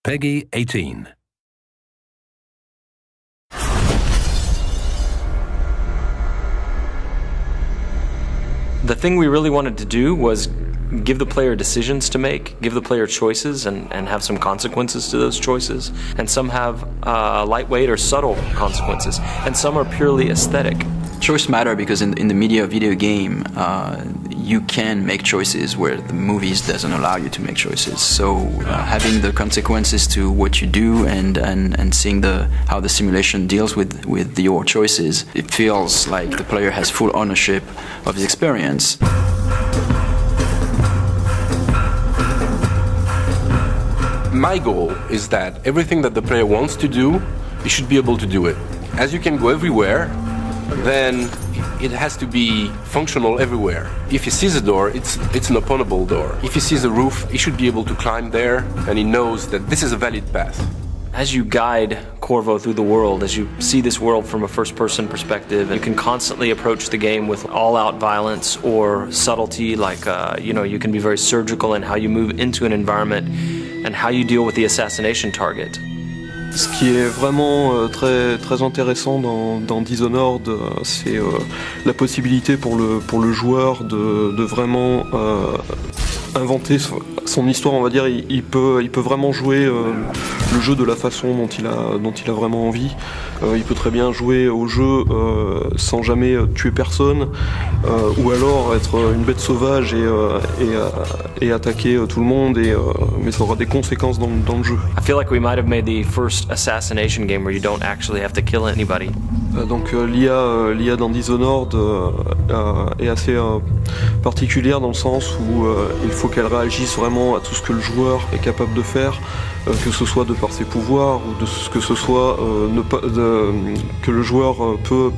Peggy 18. The thing we really wanted to do was give the player decisions to make, give the player choices, and have some consequences to those choices. And some have lightweight or subtle consequences, and some are purely aesthetic. Choice matter because in the media video game, you can make choices where the movies doesn't allow you to make choices. So having the consequences to what you do and seeing how the simulation deals with your choices, it feels like the player has full ownership of his experience. My goal is that everything that the player wants to do, he should be able to do it. As you can go everywhere, then it has to be functional everywhere. If he sees a door, it's an openable door. If he sees a roof, he should be able to climb there, and he knows that this is a valid path. As you guide Corvo through the world, as you see this world from a first-person perspective, you can constantly approach the game with all-out violence or subtlety, like you can be very surgical in how you move into an environment and how you deal with the assassination target. Ce qui est vraiment très intéressant dans Dishonored, c'est la possibilité pour le joueur de vraiment inventer son histoire, on va dire. Il peut vraiment jouer le jeu de la façon dont il a vraiment envie. Il peut très bien jouer au jeu sans jamais tuer personne, ou alors être une bête sauvage et attaquer tout le monde, mais ça aura des conséquences dans le jeu. I feel like we might have made the first assassination game where you don't actually have to kill anybody. Donc l'IA dans Dishonored est assez particulière dans le sens où il faut qu'elle réagisse vraiment à tout ce que le joueur est capable de faire, que ce soit de par ses pouvoirs ou que ce soit que le joueur peut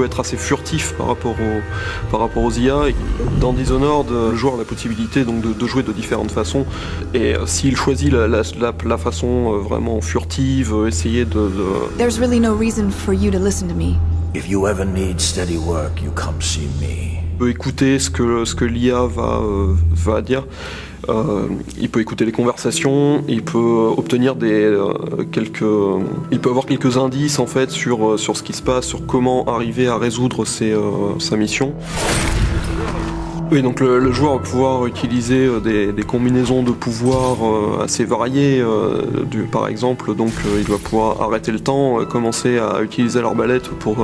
être assez furtif par rapport aux IA. Et dans Dishonored, le joueur a la possibilité donc de jouer de différentes façons, et s'il choisit la façon vraiment furtive, essayer de... There's really no reason for you to listen to me. If you ever need steady work, you come see me. Il peut écouter ce que l'IA va dire. Il peut écouter les conversations, il peut obtenir il peut avoir quelques indices en fait sur ce qui se passe, sur comment arriver à résoudre sa mission. Oui, donc le joueur va pouvoir utiliser des combinaisons de pouvoirs assez variées. Par exemple, donc il va pouvoir arrêter le temps, commencer à utiliser l'arbalète pour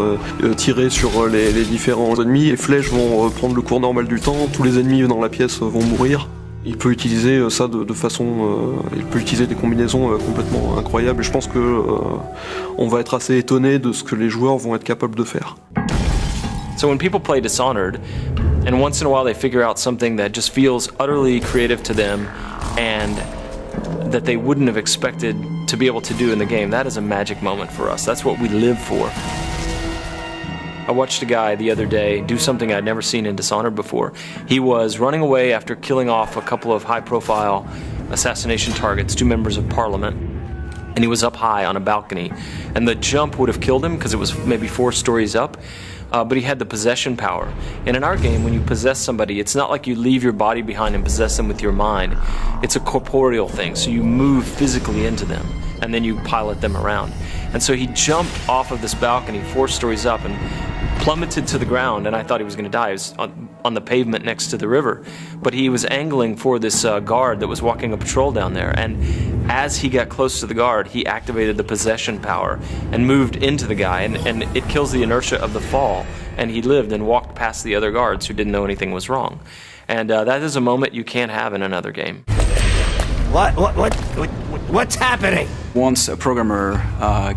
tirer sur les différents ennemis. Les flèches vont prendre le cours normal du temps, tous les ennemis dans la pièce vont mourir. Il peut utiliser ça de façon... il peut utiliser des combinaisons complètement incroyables, et je pense que on va être assez étonné de ce que les joueurs vont être capables de faire. So when people play Dishonored, and once in a while they figure out something that just feels utterly creative to them and that they wouldn't have expected to be able to do in the game, that is a magic moment for us. That's what we live for. I watched a guy the other day do something I'd never seen in Dishonored before. He was running away after killing off a couple of high-profile assassination targets, 2 members of parliament, and he was up high on a balcony. And the jump would have killed him because it was maybe 4 stories up, but he had the possession power. And in our game, when you possess somebody, it's not like you leave your body behind and possess them with your mind. It's a corporeal thing, so you move physically into them, and then you pilot them around. And so he jumped off of this balcony 4 stories up and plummeted to the ground, and I thought he was going to die. He was on the pavement next to the river, but he was angling for this guard that was walking a patrol down there, and as he got close to the guard, he activated the possession power and moved into the guy, and it kills the inertia of the fall, and he lived and walked past the other guards who didn't know anything was wrong. And that is a moment you can't have in another game. What's happening? Once a programmer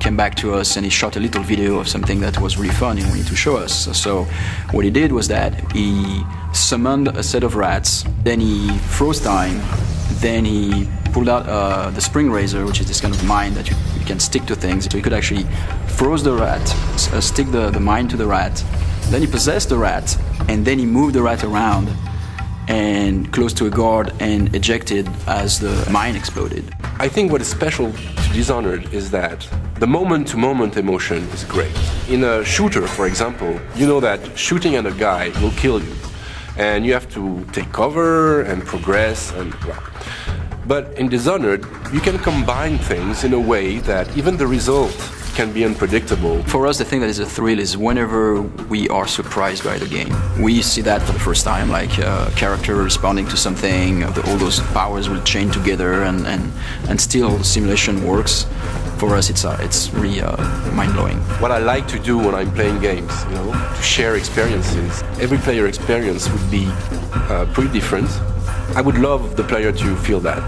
came back to us and he shot a little video of something that was really fun and wanted to show us. So what he did was that he summoned a set of rats, then he froze time, then he pulled out the spring razor, which is this kind of mine that you can stick to things. So he could actually froze the rat, stick the mine to the rat, then he possessed the rat, and then he moved the rat around and close to a guard and ejected as the mine exploded. I think what is special to Dishonored is that the moment-to-moment emotion is great. In a shooter, for example, you know that shooting at a guy will kill you, and you have to take cover and progress, and well. But in Dishonored, you can combine things in a way that even the result can be unpredictable. For us, the thing that is a thrill is whenever we are surprised by the game. We see that for the first time, like a character responding to something, all those powers will chain together, and still simulation works. For us, it's really mind-blowing. What I like to do when I'm playing games, to share experiences. Every player experience would be pretty different. I would love the player to feel that.